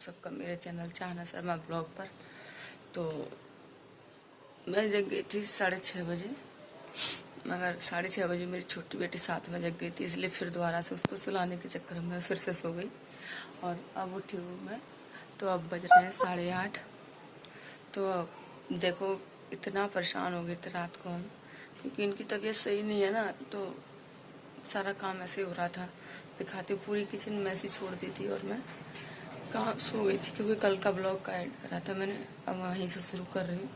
सबका मेरे चैनल चाहना शर्मा ब्लॉग पर। तो मैं जग गई थी 6:30 बजे, मगर 6:30 बजे मेरी छोटी बेटी 7 में जग गई थी, इसलिए फिर दोबारा से उसको सुलाने के चक्कर में फिर से सो गई और अब उठी हूँ मैं। तो अब बज रहे हैं 8:30। तो अब देखो इतना परेशान हो गए थे रात को हम, क्योंकि इनकी तबीयत सही नहीं है ना, तो सारा काम ऐसे हो रहा था। दिखाती हूँ, पूरी किचन में ऐसी छोड़ दी थी और मैं कहाँ सो गई थी, क्योंकि कल का ब्लॉग का ऐड करा था मैंने। अब वहीं से शुरू कर रही हूँ।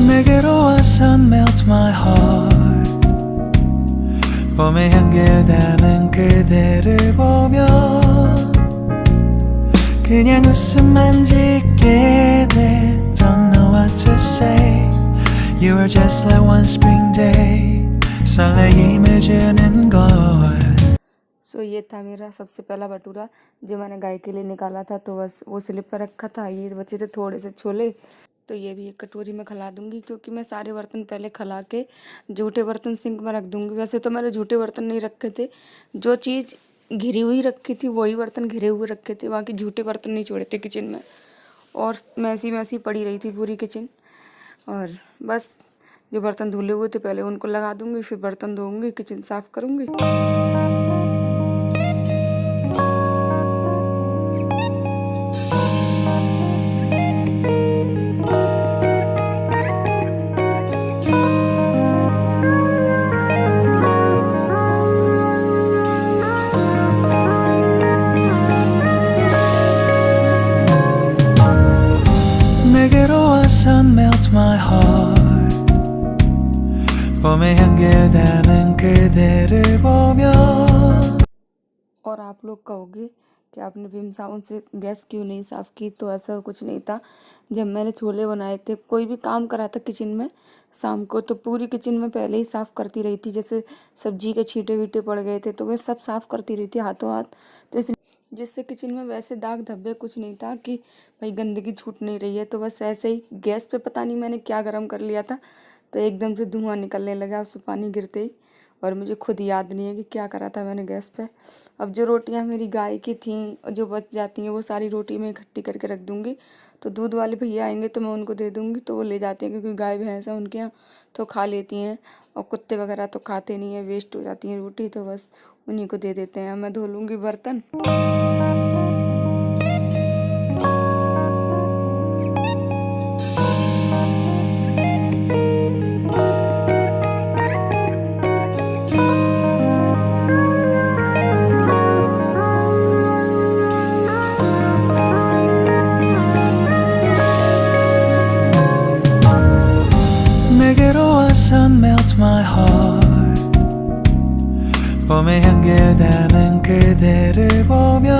내게로 와서 melt my heart. 봄의 향기를 담은 그대를 보며 그냥 웃음만 짓게 돼. Don't know what to say. You were just like one spring day. 설레임을 주는 걸. सो ये था मेरा सबसे पहला भटूरा जो मैंने गाय के लिए निकाला था। तो बस वो स्लिप पर रखा था। ये बचे थे थोड़े से छोले, तो ये भी एक कटोरी में खिला दूंगी, क्योंकि मैं सारे बर्तन पहले खिला के जूठे बर्तन सिंक में रख दूंगी। वैसे तो मैंने जूठे बर्तन नहीं रखे थे, जो चीज़ घिरी हुई रखी थी वही बर्तन घिरे हुए रखे थे, बाकी जूठे बर्तन नहीं छोड़े थे किचन में। और मैसी मैसी पड़ी रही थी पूरी किचन। और बस जो बर्तन धुले हुए थे पहले उनको लगा दूंगी, फिर बर्तन धोऊंगी, किचन साफ करूंगी। 내게로 와서 melt my heart. 봄의 향기를 담은 그대를 보며. और आप लोग कहोगे कि आपने विम साबुन से गैस क्यों नहीं साफ़ की, तो ऐसा कुछ नहीं था। जब मैंने छोले बनाए थे, कोई भी काम करा था किचन में शाम को, तो पूरी किचन में पहले ही साफ़ करती रही थी। जैसे सब्जी के छींटे वीटे पड़ गए थे तो मैं सब साफ़ करती रही थी हाथों हाथ। तो जिससे किचन में वैसे दाग धब्बे कुछ नहीं था कि भाई गंदगी छूट नहीं रही है। तो बस ऐसे ही गैस पे पता नहीं मैंने क्या गर्म कर लिया था, तो एकदम से धुआं निकलने लगा उसमें पानी गिरते ही, और मुझे खुद याद नहीं है कि क्या करा था मैंने गैस पे। अब जो रोटियां मेरी गाय की थीं जो बच जाती हैं, वो सारी रोटी में इकट्ठी करके रख दूंगी। तो दूध वाले भैया आएंगे तो मैं उनको दे दूंगी, तो वो ले जाते हैं, क्योंकि गाय भैंस है उनके यहाँ तो खा लेती हैं। और कुत्ते वगैरह तो खाते नहीं है, वेस्ट हो जाती है रोटी, तो बस उन्हीं को दे देते हैं। मैं धो लूँगी बर्तन। 내게로 와서 melt my heart. 봄의 향기를 담은 그대를 보며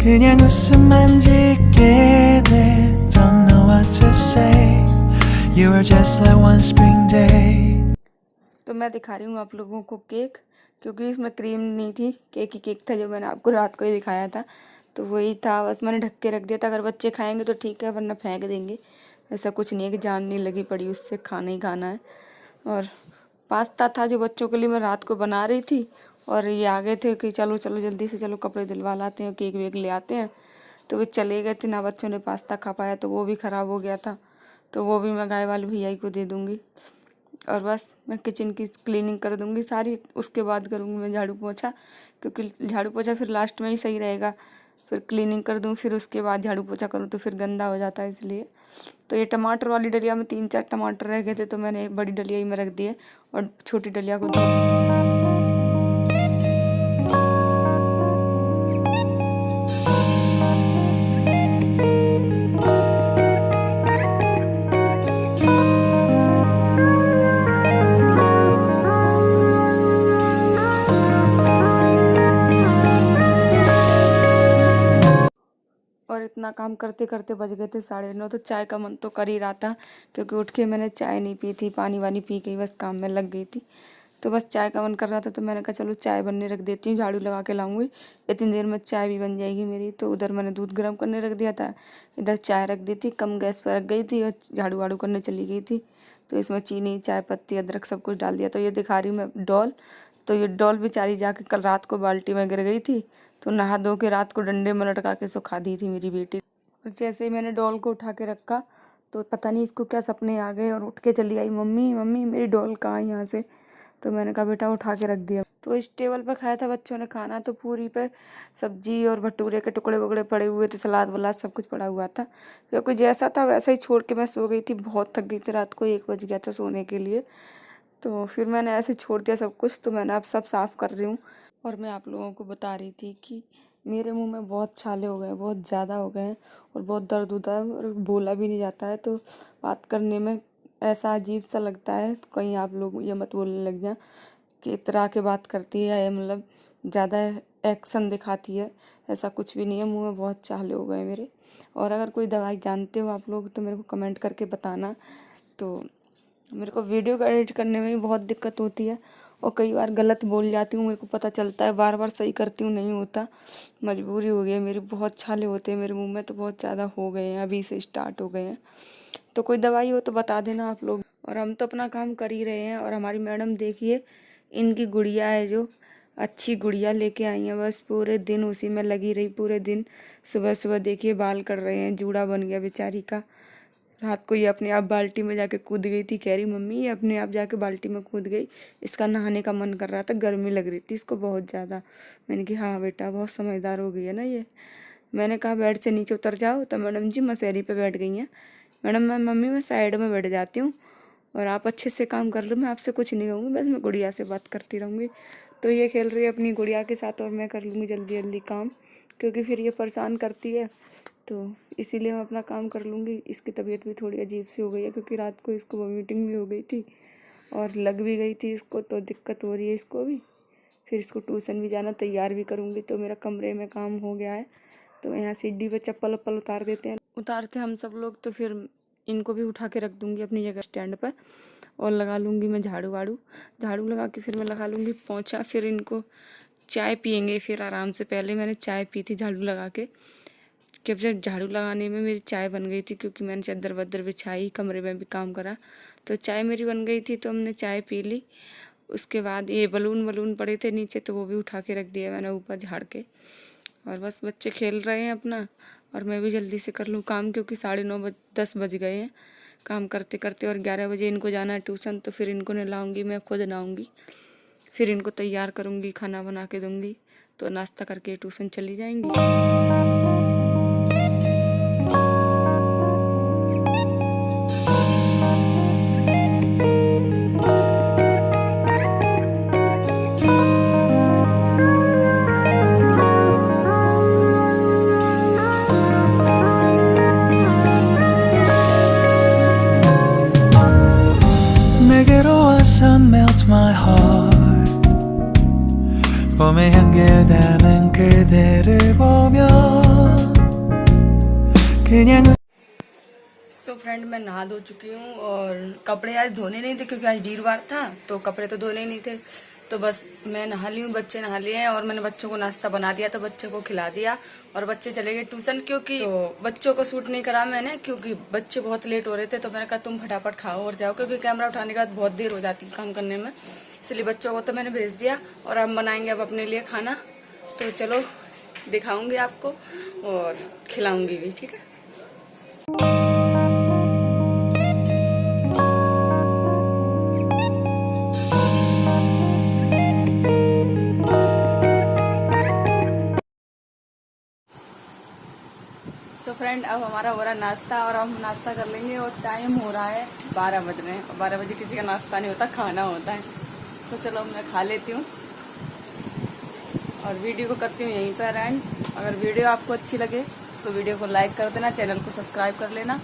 그냥 웃음만 짓게 돼. Don't know what to say. You were just like one spring day. तो मैं दिखा रही हूँ आप लोगों को केक, क्योंकि इसमें क्रीम नहीं थी, केक ही केक था जो मैंने आपको रात को ही दिखाया था। तो वही था, बस मैंने ढक के रख दिया था। अगर बच्चे खाएंगे तो ठीक है, वरना फेंक देंगे। ऐसा कुछ नहीं है कि जान नहीं लगी पड़ी उससे, खाना ही खाना है। और पास्ता था जो बच्चों के लिए मैं रात को बना रही थी, और ये आ गए थे कि चलो चलो जल्दी से चलो कपड़े दिलवा लाते हैं, केक वेक ले आते हैं। तो वे चले गए थे ना, बच्चों ने पास्ता खा पाया, तो वो भी ख़राब हो गया था। तो वो भी मैं गाय वाले भैया को दे दूँगी। और बस मैं किचन की क्लीनिंग कर दूँगी सारी, उसके बाद करूँगी मैं झाड़ू पोछा, क्योंकि झाड़ू पोछा फिर लास्ट में ही सही रहेगा। फिर क्लीनिंग कर दूँ, फिर उसके बाद झाड़ू पोछा करूँ तो फिर गंदा हो जाता है, इसलिए। तो ये टमाटर वाली डलिया में 3-4 टमाटर रह गए थे, तो मैंने बड़ी डलिया ही में रख दिए और छोटी डलिया को इतना काम करते करते बज गए थे 9:30। तो चाय का मन तो कर ही रहा था, क्योंकि उठ के मैंने चाय नहीं पी थी, पानी वानी पी के बस काम में लग गई थी। तो बस चाय का मन कर रहा था, तो मैंने कहा चलो चाय बनने रख देती हूँ, झाड़ू लगा के लाऊंगी, इतनी देर में चाय भी बन जाएगी मेरी। तो उधर मैंने दूध गर्म करने रख दिया था, इधर चाय रख दी थी, कम गैस पर रख गई थी और झाड़ू वाड़ू करने चली गई थी। तो इसमें चीनी, चाय पत्ती, अदरक सब कुछ डाल दिया। तो ये दिखा रही हूँ मैं डॉल। तो ये डॉल बेचारी जाके कल रात को बाल्टी में गिर गई थी, तो नहा धो के रात को डंडे में लटका के सुखा दी थी मेरी बेटी। और जैसे ही मैंने डॉल को उठा के रखा, तो पता नहीं इसको क्या सपने आ गए और उठ के चली आई, मम्मी मम्मी मेरी डॉल कहाँ है यहाँ से। तो मैंने कहा बेटा उठा के रख दिया। तो इस टेबल पे खाया था बच्चों ने खाना, तो पूरी पे सब्जी और भटूरे के टुकड़े वगड़े पड़े हुए थे, सलाद वलाद सब कुछ पड़ा हुआ था। क्योंकि जैसा था वैसा ही छोड़ के मैं सो गई थी, बहुत थक गई थी, रात को 1 बज गया था सोने के लिए। तो फिर मैंने ऐसे छोड़ दिया सब कुछ। तो मैंने अब सब साफ़ कर रही हूँ, और मैं आप लोगों को बता रही थी कि मेरे मुंह में बहुत छाले हो गए हैं, बहुत ज़्यादा हो गए हैं, और बहुत दर्द होता है और बोला भी नहीं जाता है। तो बात करने में ऐसा अजीब सा लगता है, कहीं आप लोग ये मत बोलने लग जाए कि इतरा के बात करती है, मतलब ज़्यादा एक्शन दिखाती है। ऐसा कुछ भी नहीं है, मुंह में बहुत छाले हो गए मेरे। और अगर कोई दवाई जानते हो आप लोग तो मेरे को कमेंट करके बताना। तो मेरे को वीडियो को एडिट करने में भी बहुत दिक्कत होती है, और कई बार गलत बोल जाती हूँ, मेरे को पता चलता है, बार बार सही करती हूँ, नहीं होता, मजबूरी हो गई है मेरी। बहुत छाले होते हैं मेरे मुंह में, तो बहुत ज़्यादा हो गए हैं, अभी से स्टार्ट हो गए हैं। तो कोई दवाई हो तो बता देना आप लोग। और हम तो अपना काम कर ही रहे हैं। और हमारी मैडम देखिए, इनकी गुड़िया है जो अच्छी गुड़िया लेके आई हैं, बस पूरे दिन उसी में लगी रही, पूरे दिन। सुबह सुबह देखिए बाल कर रहे हैं, जूड़ा बन गया बेचारी का। रात को ये अपने आप बाल्टी में जाके कूद गई थी, कह रही मम्मी ये अपने आप जाके बाल्टी में कूद गई, इसका नहाने का मन कर रहा था, गर्मी लग रही थी इसको बहुत ज़्यादा। मैंने कहा हाँ बेटा बहुत समझदार हो गई है ना ये। मैंने कहा बेड से नीचे उतर जाओ, तो मैडम जी मसेरी पे बैठ गई हैं। मैडम मम्मी मैं साइड में बैठ जाती हूँ और आप अच्छे से काम कर लो, मैं आपसे कुछ नहीं कहूँगी, बस मैं गुड़िया से बात करती रहूँगी। तो ये खेल रही है अपनी गुड़िया के साथ, और मैं कर लूँगी जल्दी जल्दी काम, क्योंकि फिर ये परेशान करती है। तो इसीलिए मैं अपना काम कर लूँगी। इसकी तबीयत भी थोड़ी अजीब सी हो गई है, क्योंकि रात को इसको वॉमिटिंग भी हो गई थी और लग भी गई थी इसको, तो दिक्कत हो रही है इसको भी। फिर इसको ट्यूशन भी जाना, तैयार भी करूँगी। तो मेरा कमरे में काम हो गया है, तो यहाँ सीढ़ी पे चप्पल वप्पल उतार देते हैं, उतारते हम सब लोग। तो फिर इनको भी उठा के रख दूँगी अपनी जगह स्टैंड पर, और लगा लूँगी मैं झाड़ू वाड़ू। झाड़ू लगा के फिर मैं लगा लूँगी पोंछा। फिर इनको चाय पियेंगे फिर आराम से। पहले मैंने चाय पी थी झाड़ू लगा के, कि जब झाड़ू लगाने में मेरी चाय बन गई थी, क्योंकि मैंने चादर वदर बिछाई, कमरे में भी काम करा, तो चाय मेरी बन गई थी। तो हमने चाय पी ली। उसके बाद ये बलून वलून पड़े थे नीचे, तो वो भी उठा के रख दिया मैंने ऊपर झाड़ के। और बस बच्चे खेल रहे हैं अपना, और मैं भी जल्दी से कर लूँ काम, क्योंकि 9:30 10 बज गए हैं काम करते करते। और 11 बजे इनको जाना है ट्यूशन, तो फिर इनको नहलाऊँगी, मैं खुद नहाऊँगी, फिर इनको तैयार करूँगी, खाना बना के दूँगी, तो नाश्ता करके ट्यूशन चली जाएंगी। 내게로 와서 melt my heart 봄의 향기를 담은 그대를 보며 그냥 so friend मैं नहा धो चुकी हूँ, और कपड़े आज धोने नहीं थे क्योंकि आज वीरवार था, तो कपड़े तो धोने ही नहीं थे। तो बस मैं नहा ली हूँ, बच्चे नहा लिए हैं, और मैंने बच्चों को नाश्ता बना दिया, तो बच्चों को खिला दिया, और बच्चे चले गए ट्यूशन। क्योंकि तो बच्चों को शूट नहीं करा मैंने, क्योंकि बच्चे बहुत लेट हो रहे थे। तो मैंने कहा तुम फटाफट खाओ और जाओ, क्योंकि कैमरा उठाने के बाद बहुत देर हो जाती है काम करने में, इसलिए बच्चों को तो मैंने भेज दिया। और अब बनाएंगे अब अपने लिए खाना, तो चलो दिखाऊंगी आपको और खिलाऊंगी भी, ठीक है। तो फ्रेंड अब हमारा हो रहा है नाश्ता, और हम नाश्ता कर लेंगे। और टाइम हो रहा है 12 बज रहे हैं, और 12 बजे किसी का नाश्ता नहीं होता, खाना होता है। तो चलो मैं खा लेती हूँ, और वीडियो को करती हूँ यहीं पर एंड। अगर वीडियो आपको अच्छी लगे तो वीडियो को लाइक कर देना, चैनल को सब्सक्राइब कर लेना।